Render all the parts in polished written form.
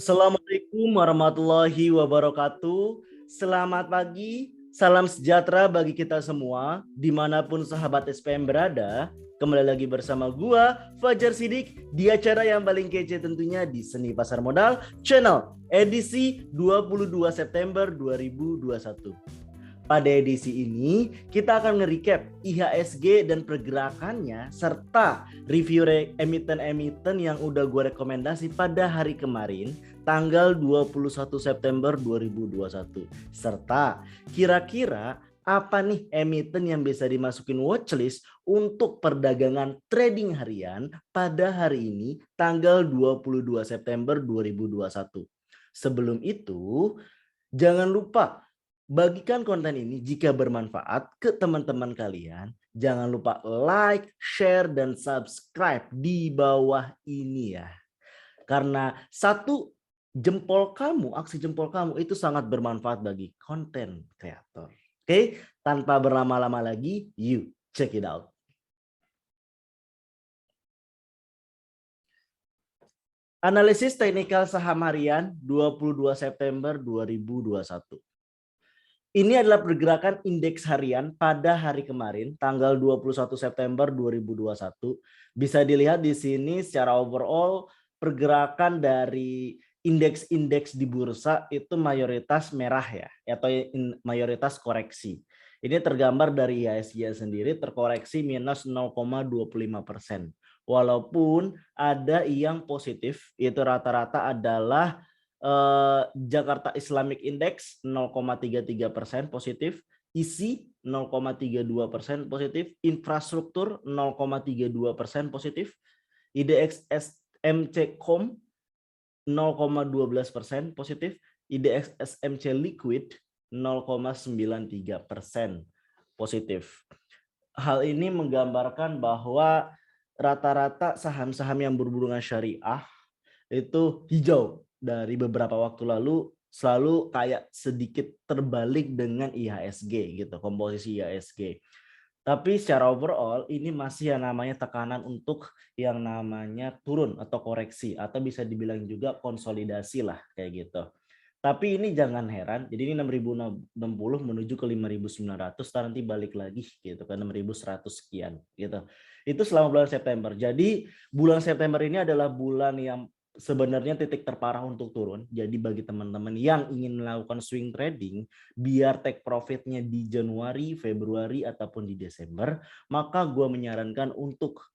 Assalamualaikum warahmatullahi wabarakatuh. Selamat pagi, salam sejahtera bagi kita semua, dimanapun sahabat SPM berada. Kembali lagi bersama gua, Fajar Sidik, di acara yang paling kece tentunya di Seni Pasar Modal Channel, edisi 22 September 2021. Pada edisi ini, kita akan nge-recap IHSG dan pergerakannya, serta review emiten-emiten yang udah gue rekomendasi pada hari kemarin, tanggal 21 September 2021. Serta kira-kira apa nih emiten yang bisa dimasukin watchlist untuk perdagangan trading harian pada hari ini, tanggal 22 September 2021. Sebelum itu, jangan lupa bagikan konten ini jika bermanfaat ke teman-teman kalian. Jangan lupa like, share, dan subscribe di bawah ini ya. Karena satu jempol kamu, aksi jempol kamu itu sangat bermanfaat bagi konten kreator. Oke, tanpa berlama-lama lagi, you check it out. Analisis teknikal saham harian 22 September 2021. Ini adalah pergerakan indeks harian pada hari kemarin, tanggal 21 September 2021. Bisa dilihat di sini secara overall pergerakan dari indeks-indeks di bursa itu mayoritas merah ya, atau mayoritas koreksi. Ini tergambar dari IHSG sendiri terkoreksi minus 0,25%. Walaupun ada yang positif, itu rata-rata adalah Jakarta Islamic Index 0,33% positif, ISI 0,32% positif, infrastruktur 0,32% positif, IDX SMC Com 0,12% positif, IDX SMC Liquid 0,93% positif. Hal ini menggambarkan bahwa rata-rata saham-saham yang berhubungan syariah itu hijau. Dari beberapa waktu lalu selalu kayak sedikit terbalik dengan IHSG gitu, komposisi IHSG. Tapi secara overall ini masih yang namanya tekanan untuk yang namanya turun atau koreksi, atau bisa dibilang juga konsolidasi lah kayak gitu. Tapi ini jangan heran, jadi ini 6060 menuju ke 5900, nanti balik lagi gitu ke 6100 sekian gitu. Itu selama bulan September. Jadi bulan September ini adalah bulan yang sebenarnya titik terparah untuk turun. Jadi bagi teman-teman yang ingin melakukan swing trading biar take profitnya di Januari, Februari ataupun di Desember, maka gue menyarankan untuk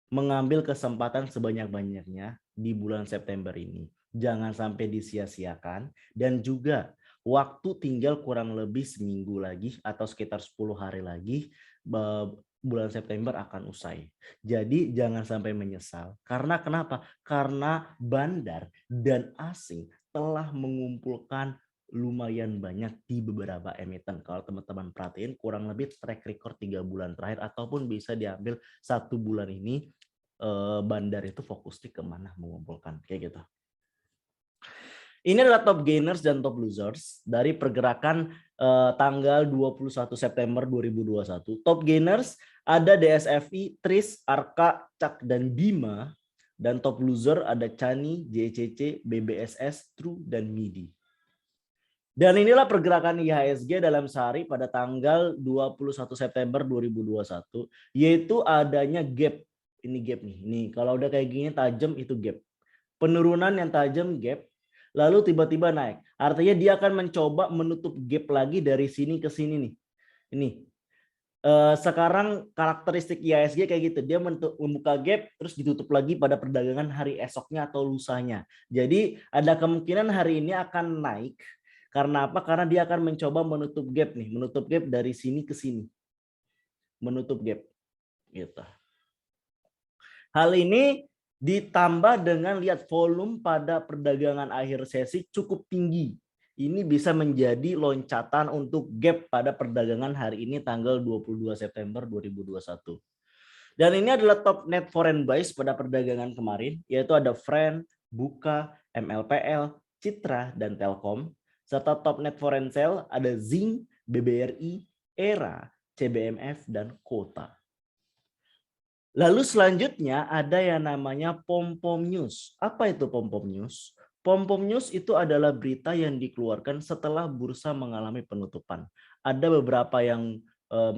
mengambil kesempatan sebanyak-banyaknya di bulan September ini. Jangan sampai disia-siakan, dan juga waktu tinggal kurang lebih seminggu lagi atau sekitar 10 hari lagi bulan September akan usai. Jadi jangan sampai menyesal. Karena kenapa? Karena bandar dan asing telah mengumpulkan lumayan banyak di beberapa emiten. Kalau teman-teman perhatiin kurang lebih track record 3 bulan terakhir ataupun bisa diambil 1 bulan ini, bandar itu fokusnya kemana mengumpulkan kayak gitu. Ini adalah top gainers dan top losers dari pergerakan tanggal 21 September 2021. Top gainers ada DSFI, Tris, Arka, Cak, dan Bima. Dan top loser ada Chani, JCC, BBSS, True, dan MIDI. Dan inilah pergerakan IHSG dalam sehari pada tanggal 21 September 2021, yaitu adanya gap. Ini gap nih. Ini kalau udah kayak gini tajam itu gap. Penurunan yang tajam gap, lalu tiba-tiba naik. Artinya dia akan mencoba menutup gap lagi dari sini ke sini nih. Ini. Sekarang karakteristik IHSG kayak gitu. Dia membuka gap terus ditutup lagi pada perdagangan hari esoknya atau lusanya. Jadi ada kemungkinan hari ini akan naik. Karena apa? Karena dia akan mencoba menutup gap nih, menutup gap dari sini ke sini. Menutup gap. Gitu. Hal ini ditambah dengan lihat volume pada perdagangan akhir sesi cukup tinggi. Ini bisa menjadi loncatan untuk gap pada perdagangan hari ini tanggal 22 September 2021. Dan ini adalah top net foreign buys pada perdagangan kemarin, yaitu ada Friend, Buka, MLPL, Citra, dan Telkom. Serta top net foreign sell ada Zing, BBRI, Era, CBMF, dan Kota. Lalu selanjutnya ada yang namanya Pom Pom News. Apa itu Pom Pom News? Pom-pom news itu adalah berita yang dikeluarkan setelah bursa mengalami penutupan. Ada beberapa yang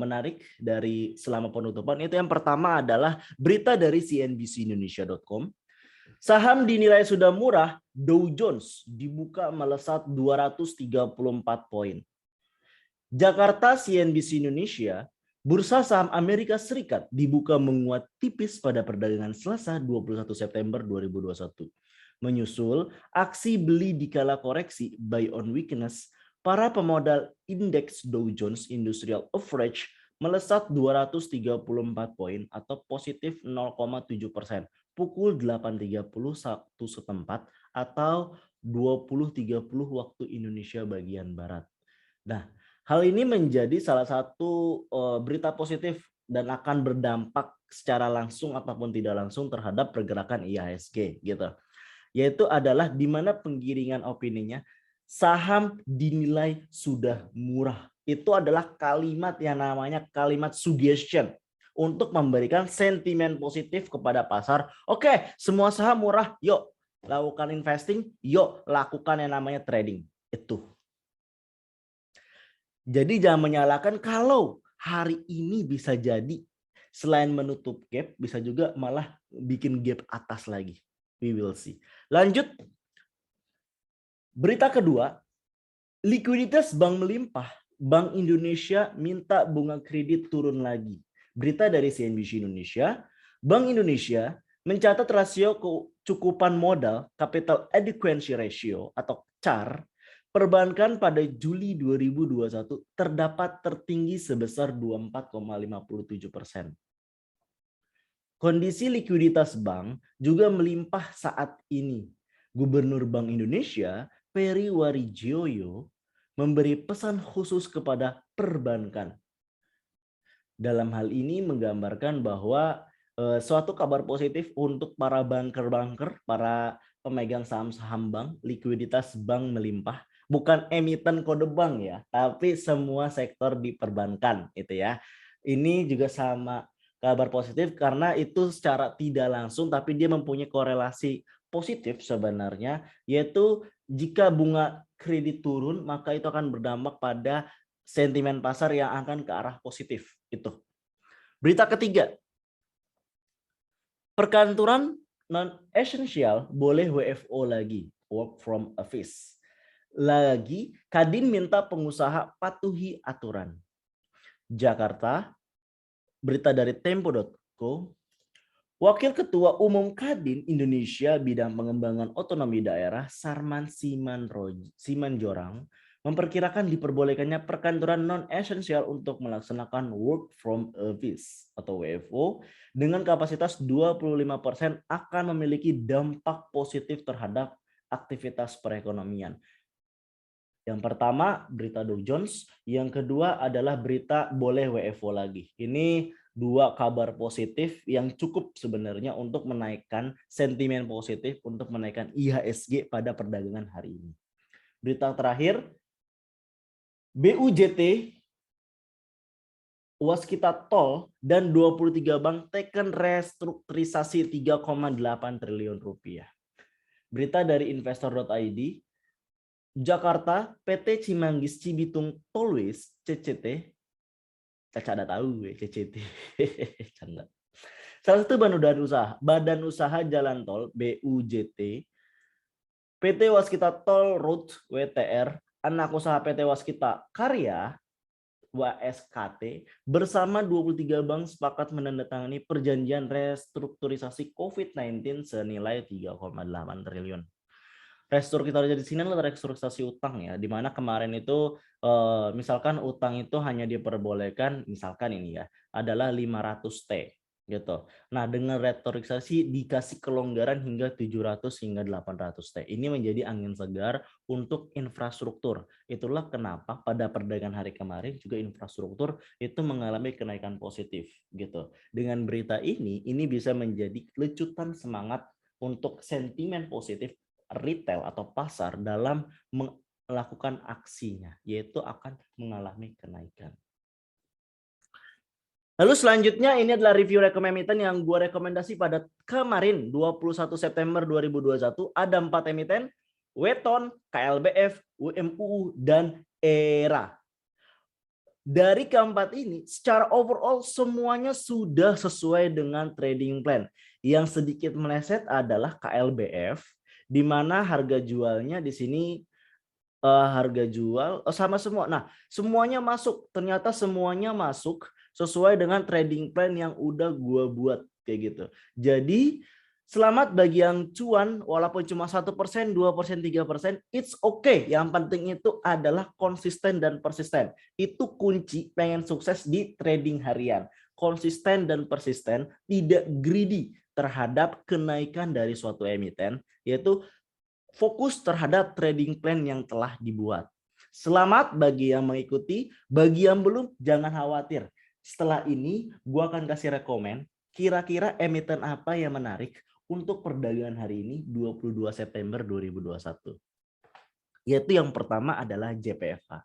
menarik dari selama penutupan. Itu yang pertama adalah berita dari cnbcindonesia.com. Saham dinilai sudah murah, Dow Jones dibuka melesat 234 poin. Jakarta CNBC Indonesia, bursa saham Amerika Serikat dibuka menguat tipis pada perdagangan Selasa 21 September 2021. Menyusul aksi beli di kala koreksi buy on weakness, para pemodal indeks Dow Jones Industrial Average melesat 234 poin atau positif 0,7%. Pukul 8.30 waktu setempat atau 20.30 waktu Indonesia bagian Barat. Nah, hal ini menjadi salah satu berita positif dan akan berdampak secara langsung ataupun tidak langsung terhadap pergerakan IHSG gitu. Yaitu adalah di mana penggiringan opininya saham dinilai sudah murah. Itu adalah kalimat yang namanya kalimat suggestion untuk memberikan sentimen positif kepada pasar. Oke, semua saham murah, yuk lakukan investing, yuk lakukan yang namanya trading. Itu. Jadi jangan menyalahkan kalau hari ini bisa jadi selain menutup gap bisa juga malah bikin gap atas lagi. We will see. Lanjut. Berita kedua, likuiditas bank melimpah. Bank Indonesia minta bunga kredit turun lagi. Berita dari CNBC Indonesia, Bank Indonesia mencatat rasio kecukupan modal Capital Adequacy Ratio atau CAR perbankan pada Juli 2021 terdapat tertinggi sebesar 24,57%. Kondisi likuiditas bank juga melimpah saat ini. Gubernur Bank Indonesia, Peri Warijioyo, memberi pesan khusus kepada perbankan. Dalam hal ini menggambarkan bahwa suatu kabar positif untuk para banker-banker, para pemegang saham-saham bank, likuiditas bank melimpah. Bukan emiten kode bank ya, tapi semua sektor di perbankan itu ya. Ini juga sama kabar positif karena itu secara tidak langsung tapi dia mempunyai korelasi positif sebenarnya, yaitu jika bunga kredit turun maka itu akan berdampak pada sentimen pasar yang akan ke arah positif. Itu. Berita ketiga, perkantoran non-esensial boleh WFO lagi, work from office. Lagi, Kadin minta pengusaha patuhi aturan. Jakarta, berita dari Tempo.co, Wakil Ketua Umum Kadin Indonesia bidang pengembangan otonomi daerah Sarman Simanjorang memperkirakan diperbolehkannya perkantoran non-esensial untuk melaksanakan work from office atau WFO dengan kapasitas 25% akan memiliki dampak positif terhadap aktivitas perekonomian. Yang pertama berita Dow Jones, yang kedua adalah berita boleh WFO lagi. Ini dua kabar positif yang cukup sebenarnya untuk menaikkan sentimen positif untuk menaikkan IHSG pada perdagangan hari ini. Berita terakhir, BUJT waskita tol dan 23 bank teken restrukturisasi 3,8 triliun rupiah. Berita dari investor.id, Jakarta PT Cimanggis Cibitung Tollways CCT, Caca ada tahu gue CCT. Canda. Salah satu badan usaha jalan tol BUJT, PT Waskita Toll Road WTR, anak usaha PT Waskita Karya WSKT bersama 23 bank sepakat menandatangani perjanjian restrukturisasi COVID-19 senilai 3,8 triliun. Restrukturisasi di sini adalah restrukturisasi utang ya, di mana kemarin itu misalkan utang itu hanya diperbolehkan misalkan ini ya adalah 500T gitu. Nah, dengan restrukturisasi dikasih kelonggaran hingga 700 hingga 800T. Ini menjadi angin segar untuk infrastruktur. Itulah kenapa pada perdagangan hari kemarin juga infrastruktur itu mengalami kenaikan positif gitu. Dengan berita ini bisa menjadi lecutan semangat untuk sentimen positif retail atau pasar dalam melakukan aksinya, yaitu akan mengalami kenaikan. Lalu selanjutnya ini adalah review rekom emiten yang gue rekomendasi pada kemarin 21 September 2021. Ada 4 emiten. Weton, KLBF, WMUU, dan ERA. Dari keempat ini, secara overall semuanya sudah sesuai dengan trading plan. Yang sedikit meleset adalah KLBF, di mana harga jualnya di sini harga jual sama semua. Nah, semuanya masuk. Ternyata semuanya masuk sesuai dengan trading plan yang udah gua buat kayak gitu. Jadi selamat bagi yang cuan, walaupun cuma 1%, 2%, 3%, it's okay. Yang penting itu adalah konsisten dan persisten. Itu kunci pengen sukses di trading harian. Konsisten dan persisten, tidak greedy terhadap kenaikan dari suatu emiten, yaitu fokus terhadap trading plan yang telah dibuat. Selamat bagi yang mengikuti, bagi yang belum jangan khawatir. Setelah ini gua akan kasih rekomen kira-kira emiten apa yang menarik untuk perdagangan hari ini 22 September 2021. Yaitu yang pertama adalah JPFA.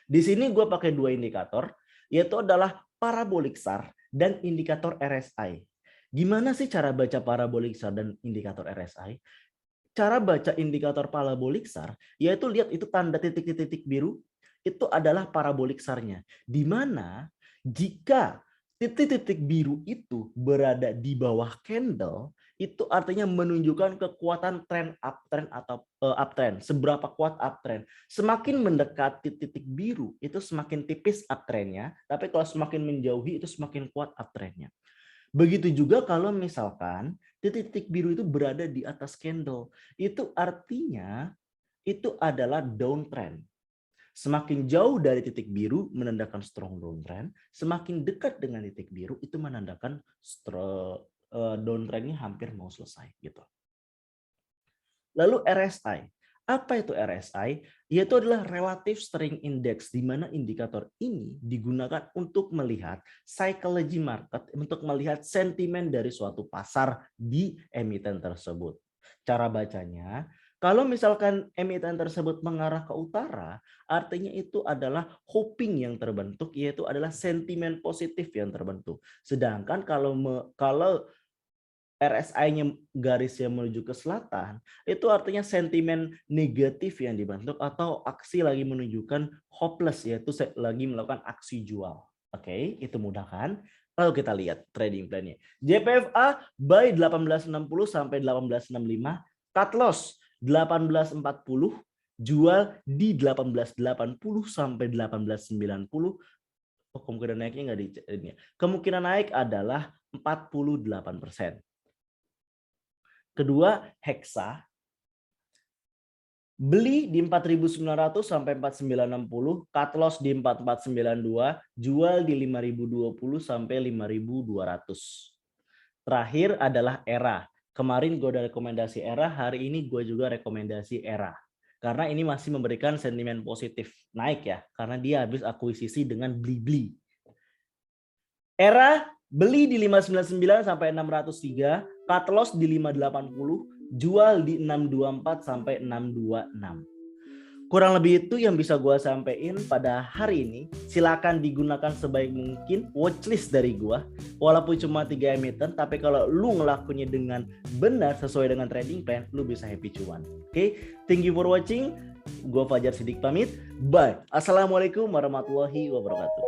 Di sini gue pakai dua indikator, yaitu adalah parabolic SAR dan indikator RSI. Gimana sih cara baca parabolic SAR dan indikator RSI? Cara baca indikator parabolic SAR, yaitu lihat itu tanda titik-titik biru, itu adalah parabolic SAR-nya. Di mana jika titik-titik biru itu berada di bawah candle, itu artinya menunjukkan kekuatan tren uptrend atau uptrend. Seberapa kuat uptrend. Semakin mendekati titik biru, itu semakin tipis uptrendnya. Tapi kalau semakin menjauhi, itu semakin kuat uptrendnya. Begitu juga kalau misalkan titik-titik biru itu berada di atas candle. Itu artinya itu adalah downtrend. Semakin jauh dari titik biru menandakan strong downtrend, semakin dekat dengan titik biru itu menandakan downtrendnya hampir mau selesai gitu. Lalu RSI. Apa itu RSI? Yaitu adalah Relative Strength Index, di mana indikator ini digunakan untuk melihat psychology market, untuk melihat sentimen dari suatu pasar di emiten tersebut. Cara bacanya, kalau misalkan emiten tersebut mengarah ke utara, artinya itu adalah hoping yang terbentuk, yaitu adalah sentimen positif yang terbentuk. Sedangkan kalau RSI-nya garisnya menuju ke selatan, itu artinya sentimen negatif yang dibentuk atau aksi lagi menunjukkan hopeless, yaitu lagi melakukan aksi jual. Oke, itu mudah kan? Lalu kita lihat trading plan-nya. JPFA buy 1860 sampai 1865, cut loss 1840, jual di 1880 sampai 1890. Oh, kemungkinan naiknya nggak di ini. Kemungkinan naik adalah 48%. Kedua, Hexa. Beli di 4.900 sampai 4.960, cut loss di 4.492, jual di 5.020 sampai 5.200. Terakhir adalah ERA. Kemarin gue udah rekomendasi ERA, hari ini gue juga rekomendasi ERA. Karena ini masih memberikan sentimen positif. Naik ya, karena dia habis akuisisi dengan Blibli. ERA beli di 599 sampai 603, cut loss di 580, jual di 624 sampai 626. Kurang lebih itu yang bisa gue sampaikan pada hari ini. Silakan digunakan sebaik mungkin watchlist dari gue. Walaupun cuma 3 emiten, tapi kalau lu ngelakunya dengan benar sesuai dengan trading plan, lu bisa happy cuan. Oke, thank you for watching. Gue Fajar Siddiq pamit. Bye. Assalamualaikum warahmatullahi wabarakatuh.